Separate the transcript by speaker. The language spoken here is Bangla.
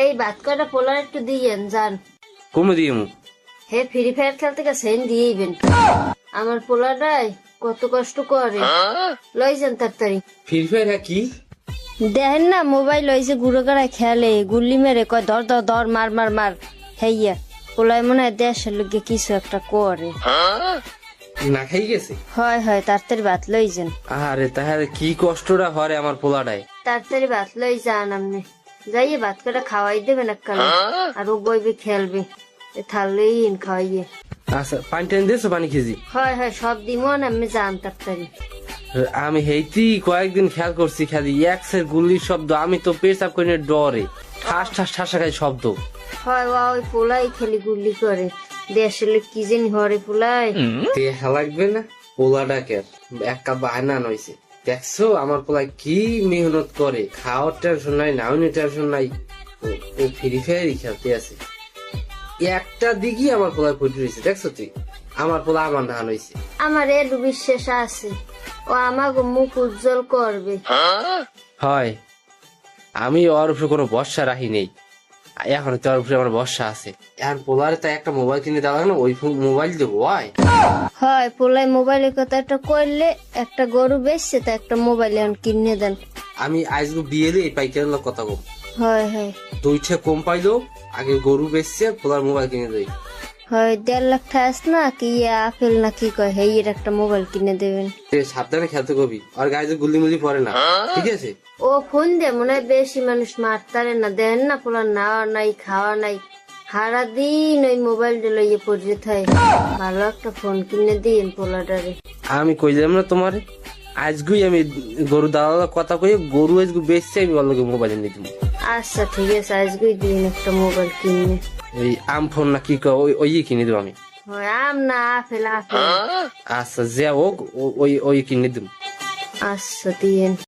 Speaker 1: এই ভাত কয়টা পোলার একটু দিয়েন যান।
Speaker 2: কমে দিয়ে মু
Speaker 1: হে ফ্রি ফায়ার খেলতে গেছেন দিয়েইবেন। আমার পোলাটাই কত কষ্ট করে, লই যান তাড়াতাড়ি।
Speaker 2: ফ্রি ফায়ার কি
Speaker 1: দেখেন না মোবাইল লইছে ঘুরে গড়ায় খেলে, গুল্লি মেরে কয় ধর ধর ধর মার মার মার। হেইয়া পোলাই মনে হয় দেশের লোকে কিছু একটা করে।
Speaker 2: না খাই গেছে?
Speaker 1: হয় হয় তাড়াতাড়ি ভাত লই যান।
Speaker 2: আরে তাহলে কি কষ্টটা হরে আমার পোলাটাই।
Speaker 1: তাড়াতাড়ি ভাত লই যান আপনি, যাইয়ে ভাত কটা খাওয়াই দেবেন এককালে, আর ও বইবে খেলবে। থাললেই খাওয়াইয়ে।
Speaker 2: আচ্ছা পানি টানি দিয়েছো? পানি খেয়েছি।
Speaker 1: হয় হয় সব দিমন আমি যান তাড়াতাড়ি।
Speaker 2: আমি হেইতি কয়েকদিন খেয়াল করছি, খালি এক্সের গুলির শব্দ, আমি তো পেশাব করি না ডরে, ঠাস ঠাস ঠাসা খাই শব্দ
Speaker 1: হয় ওই পোলাই খেলি গুল্লি করে, দেশের লোক কি জানি হরে পোলাই।
Speaker 2: দেখা লাগবে না পোলাটাকে, এক কাপ বায়না নইছে। দেখছো আমার পোলাই কি মেহনত করে, খাওয়ার টেনশন নাই, নাউনি টেনশন নাই, ও ফ্রি ফায়ারই খেলতে আছে। একটা দিকই আমার পোলাই পড়ে রয়েছে, দেখছো তুই? আমার পোলা আমার ধান হয়েছে।
Speaker 1: আমার এর বিশ্বাস আছে ও আমাকে মুখ উজ্জ্বল করবে।
Speaker 2: হয়, আমি ওর উপরে কোনো ভরসা রাখি নেই, এখন তো ওর উপরে আমার ভরসা আছে। এখন পোলারে তাই একটা মোবাইল কিনে দেওয়া না, ওই মোবাইল দেবো।
Speaker 1: হয় পোলাই মোবাইলের কথা একটা করলে, একটা গরু বেচছে তা একটা মোবাইল এখন কিনে দেন।
Speaker 2: আমি আজকে বিয়ে দিয়ে পাইকারের লোক কথা কম,
Speaker 1: হয় হয়
Speaker 2: দুইটা কম পাইলো, আগে গরু বেচছে, পোলার মোবাইল কিনে দেয়।
Speaker 1: হয় 1.5 লাখ ঠাস না কি আপেল না কি কয়, হেই এর একটা মোবাইল কিনে দেবেন।
Speaker 2: সাবধানে খেলতে কবি, আর গায়ে যে গুলি মুলি পড়ে না, ঠিক আছে?
Speaker 1: ও ফোন দে মনে হয় বেশি মানুষ মারতারে না, দেন না পোলা নেওয়া নাই খাওয়া নাই, সারা দিন ওই মোবাইল লইয়ে পড়ে থাকে। ভালো একটা ফোন কিনে দিন পোলাটারে।
Speaker 2: আমি কইলাম না তোমারে, আজকেই আমি গরু দালাল কথা কই, গরু আজকে বেচছে, আমি ওর লগে মোবাইল নিয়ে দিব।
Speaker 1: আচ্ছা ঠিক আছে, আজকেই দিন একটা মোবাইল কিনে।
Speaker 2: ওই আম ফোন না কি ওই কিনে দেবো আমি।
Speaker 1: হয় আম না আপেল আপেল।
Speaker 2: আচ্ছা যা হোক, ওই কিনে দেবো।
Speaker 1: আচ্ছা দিন।